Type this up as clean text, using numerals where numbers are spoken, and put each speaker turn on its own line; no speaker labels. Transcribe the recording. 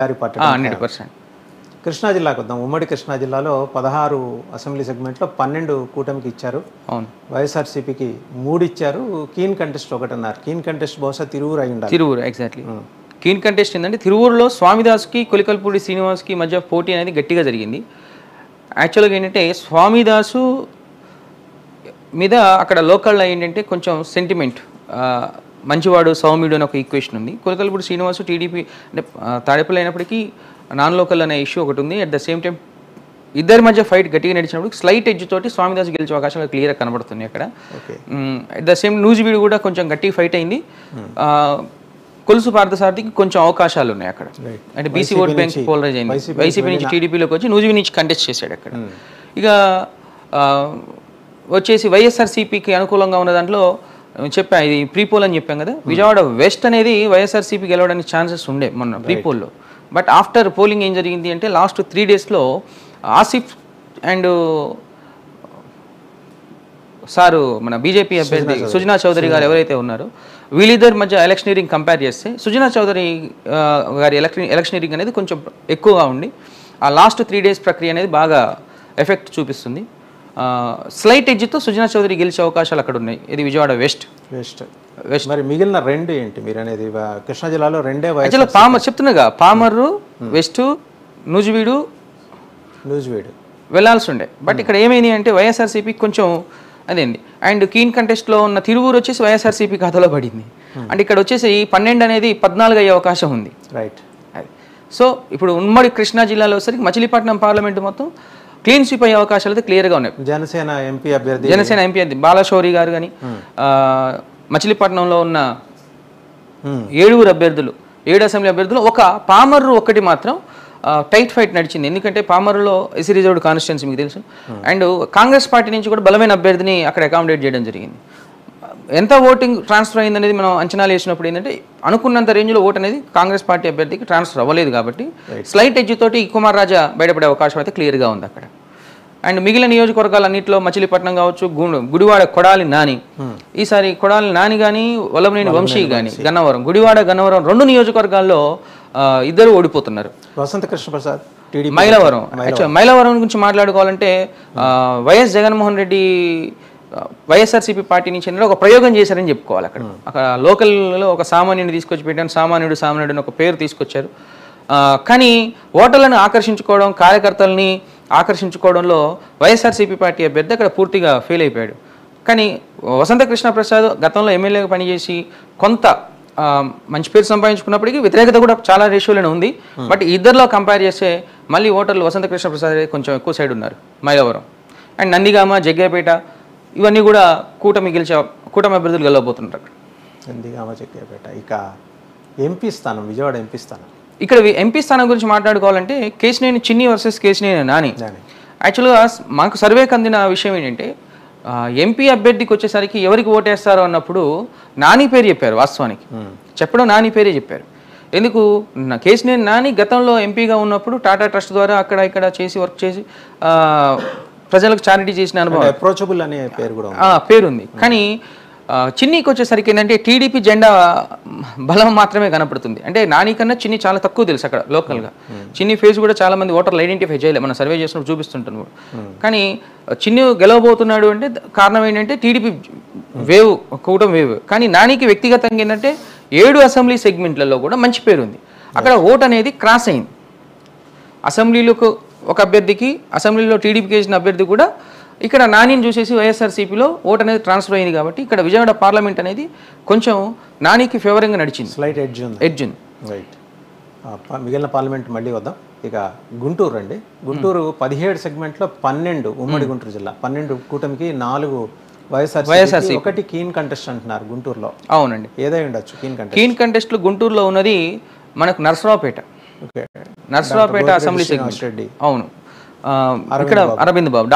దారి పట్టడం
100%.
కృష్ణా జిల్లాకు వద్దాం. ఉమ్మడి కృష్ణా జిల్లాలో 16 అసెంబ్లీ సెగ్మెంట్లో 12 కూటమికి ఇచ్చారు.
అవును.
వైఎస్ఆర్సీపీకి 3 ఇచ్చారు. కీన్ కంటెస్ట్ ఒకటన్నారు. కీన్ కంటెస్ట్ బహుశా తిరువురు అయి ఉండాలి.
తిరువురు ఎగ్జాక్ట్లీ. కీన్ కంటెస్ట్ ఏంటంటే తిరువురులో స్వామిదాస్కి కొలికల్పూడి శ్రీనివాస్కి మధ్య పోటీ అనేది గట్టిగా జరిగింది. యాక్చువల్గా ఏంటంటే స్వామిదాసు మీద అక్కడ లోకల్లో ఏంటంటే కొంచెం సెంటిమెంట్, మంచివాడు సౌమ్యుడు అని ఒక ఈక్వేషన్ ఉంది. కొలికల్పూడి శ్రీనివాసు టీడీపీ అంటే తాడేపల్లి అయినప్పటికీ నాన్ లోకల్ అనే ఇష్యూ ఒకటి ఉంది. అట్ ద సేమ్ టైం ఇద్దరి మధ్య ఫైట్ గట్టిగా నడిచినప్పుడు స్లైట్ ఎడ్జ్ తోటి స్వామిదాస్ గెలిచే అవకాశాలు క్లియర్గా కనబడుతున్నాయి అక్కడ. అట్ ద సేమ్ నూజివీడు కూడా కొంచెం గట్టిగా ఫైట్ అయింది. కొలుసు పార్థసారథికి కొంచెం అవకాశాలు ఉన్నాయి అక్కడ. అంటే బీసీ ఓట్ బ్యాంక్ పోలరైజ్ అయింది. వైసీపీ నుంచి టీడీపీలోకి వచ్చి నూజివీడు నుంచి కంటెస్ట్ చేశాడు అక్కడ. ఇక వచ్చేసి వైఎస్ఆర్సీపీకి అనుకూలంగా ఉన్న దాంట్లో చెప్పా, ఇది ప్రీపోల్ అని చెప్పాం కదా. విజయవాడ వెస్ట్ అనేది వైఎస్ఆర్సీపీ గెలవడానికి ఛాన్సెస్ ఉండే మొన్న ప్రీపోల్లో. బట్ ఆఫ్టర్ పోలింగ్ ఏం జరిగింది అంటే లాస్ట్ 3 డేస్లో ఆసిఫ్ అండ్ సారు మన బీజేపీ అభ్యర్థి సుజనా చౌదరి గారు ఎవరైతే ఉన్నారో వీళ్ళిద్దరి మధ్య ఎలక్షనీరింగ్ కంపేర్ చేస్తే సుజనా చౌదరి గారి ఎలక్షనీరింగ్ అనేది కొంచెం ఎక్కువగా ఉండి ఆ లాస్ట్ 3 డేస్ ప్రక్రియ అనేది బాగా ఎఫెక్ట్ చూపిస్తుంది. స్లైట్ ఎడ్జ్తో సుజనా చౌదరి గెలిచే అవకాశాలు అక్కడ ఉన్నాయి. ఇది విజయవాడ వెస్ట్.
మరి మిగిలిన 2 ఏంటి మీరు అనేది? కృష్ణా జిల్లాలో 2
యాక్చువల్గా పామర్ చెప్తున్నాగా, పామర్రు వెస్ట్ నూజివీడు వెళ్ళాల్సి ఉండే. బట్ ఇక్కడ ఏమైంది అంటే వైఎస్ఆర్సీపీ కొంచెం అదేండి. అండ్ కీన్ కంటెస్ట్లో ఉన్న తిరువూరు వచ్చేసి వైఎస్ఆర్సీపీ ఖాతాలో పడింది. అంటే ఇక్కడ వచ్చేసి 12 అనేది 14 అయ్యే అవకాశం ఉంది.
రైట్.
సో ఇప్పుడు ఉమ్మడి కృష్ణా జిల్లాలో వచ్చేసరికి మచిలీపట్నం పార్లమెంటు మొత్తం క్లీన్ స్వీప్ అయ్యే అవకాశాలు అయితే క్లియర్గా ఉన్నాయి.
జనసేన ఎంపీ అభ్యర్థి
బాలశౌరి గారు కానీ మచిలీపట్నంలో ఉన్న 7 అభ్యర్థులు 7 అసెంబ్లీ అభ్యర్థులు ఒక పామర్రు ఒక్కటి మాత్రం టైట్ ఫైట్ నడిచింది. ఎందుకంటే పామర్రులో ఎస్సీ రిజర్వ్డ్ కాన్స్టిట్యున్సీ మీకు తెలుసు. అండ్ కాంగ్రెస్ పార్టీ నుంచి కూడా బలమైన అభ్యర్థిని అక్కడ అకామిడేట్ చేయడం జరిగింది. ఎంత ఓటింగ్ ట్రాన్స్ఫర్ అయిందనేది మనం అంచనాలు వేసినప్పుడు ఏంటంటే అనుకున్నంత రేంజ్లో ఓట్ అనేది కాంగ్రెస్ పార్టీ అభ్యర్థికి ట్రాన్స్ఫర్ అవ్వలేదు. కాబట్టి స్లైట్ ఎడ్జ్ తోటి కుమార్ రాజా బయటపడే అవకాశం అయితే క్లియర్గా ఉంది అక్కడ. అండ్ మిగిలిన నియోజకవర్గాలన్నింటిలో మచిలీపట్నం కావచ్చు, గుడివాడ కొడాలి నాని, ఈసారి కొడాలి నాని కానీ వల్లభనేని వంశీ కానీ గన్నవరం, గుడివాడ గన్నవరం 2 నియోజకవర్గాల్లో ఇద్దరు ఓడిపోతున్నారు.
వసంత కృష్ణ ప్రసాద్
మైలవరం. మైలవరం గురించి మాట్లాడుకోవాలంటే వైఎస్ జగన్మోహన్ రెడ్డి వైఎస్ఆర్సీపీ పార్టీ నుంచి ఒక ప్రయోగం చేశారని చెప్పుకోవాలి. అక్కడ లోకల్లో ఒక సామాన్యుడిని తీసుకొచ్చి పెట్టాను, సామాన్యుడు అని ఒక పేరు తీసుకొచ్చారు. కానీ ఓటర్లను ఆకర్షించుకోవడం, కార్యకర్తల్ని ఆకర్షించుకోవడంలో వైఎస్ఆర్సీపీ పార్టీ అభ్యర్థి అక్కడ పూర్తిగా ఫెయిల్ అయిపోయాడు. కానీ వసంత కృష్ణ ప్రసాద్ గతంలో ఎమ్మెల్యేగా పనిచేసి కొంత మంచి పేరు సంపాదించుకున్నప్పటికీ వ్యతిరేకత కూడా చాలా రేషియోలోనే ఉంది. బట్ ఇద్దరిలో కంపేర్ చేస్తే మళ్ళీ ఓటర్లు వసంత కృష్ణ ప్రసాద్ కొంచెం ఎక్కువ సైడ్ ఉన్నారు. మైలవరం అండ్ నందిగామ, జగ్గేపేట ఇవన్నీ కూడా కూటమి అభ్యర్థులు గెలవబోతున్నారు అక్కడ.
నందిగామ, జగ్గేపేట. ఇక ఎంపీ స్థానం, విజయవాడ ఎంపీ స్థానం.
ఇక్కడ ఎంపీ స్థానం గురించి మాట్లాడుకోవాలంటే కేశినేని చిన్ని వర్సెస్ కేశినేని నాని. యాక్చువల్గా మాకు సర్వేకి అందిన విషయం ఏంటంటే ఎంపీ అభ్యర్థికి వచ్చేసరికి ఎవరికి ఓటేస్తారో అన్నప్పుడు నాని పేరు చెప్పారు. వాస్తవానికి చెప్పడం నాని పేరే చెప్పారు. ఎందుకు? కేశినేని నాని గతంలో ఎంపీగా ఉన్నప్పుడు టాటా ట్రస్ట్ ద్వారా అక్కడ ఇక్కడ చేసి వర్క్ చేసి ప్రజలకు చారిటీ చేసిన అనుభవం,
అప్రోచబుల్ అనే పేరు కూడా
పేరుంది. కానీ చిన్నీకి వచ్చేసరికి ఏంటంటే టీడీపీ జెండా బలం మాత్రమే కనపడుతుంది. అంటే నాని కన్నా చిన్ని చాలా తక్కువ తెలుసు అక్కడ లోకల్గా. చిన్ని ఫేస్ కూడా చాలా మంది ఓటర్లు ఐడెంటిఫై చేయలేదు, మనం సర్వే చేసినప్పుడు చూపిస్తుంటాను. కానీ చిన్ని గెలవబోతున్నాడు అంటే కారణం ఏంటంటే టీడీపీ వేవ్, కూటమి వేవ్. కానీ నానికి వ్యక్తిగతంగా ఏంటంటే 7 అసెంబ్లీ సెగ్మెంట్లలో కూడా మంచి పేరు ఉంది. అక్కడ ఓట్ అనేది క్రాస్ అయింది. అసెంబ్లీలకు ఒక అభ్యర్థికి, అసెంబ్లీలో టీడీపీకి వేసిన అభ్యర్థి కూడా ఇక్కడ నానిని చూసేసి వైఎస్ఆర్సీపీలో ఓట్ అనేది ట్రాన్స్ఫర్ అయింది. కాబట్టి ఇక్కడ విజయవాడ పార్లమెంట్ అనేది కొంచెం నానికి ఫేవరింగ్గా నడిచింది.
స్లైట్ ఎడ్జ్ ఉంది. రైట్. మిగిలిన పార్లమెంట్ మళ్ళీ వద్దాం. ఇక గుంటూరు అండి. గుంటూరు 17 సెగ్మెంట్లో 12 ఉమ్మడి గుంటూరు జిల్లా, 12 కూటమికి 4 వైఎస్ఆర్సీపీ, 1 కీన్ కంటెస్ట్ అంటున్నారు గుంటూరులో.
అవునండి,
ఏదై ఉండొచ్చు
కీన్ కంటెస్ట్లో గుంటూరులో ఉన్నది మనకు నరసరావుపేట అసెంబ్లీ సెగ్మెంట్. అవును, ఇక్కడ డాక్టర్ అరవింద్ బాబు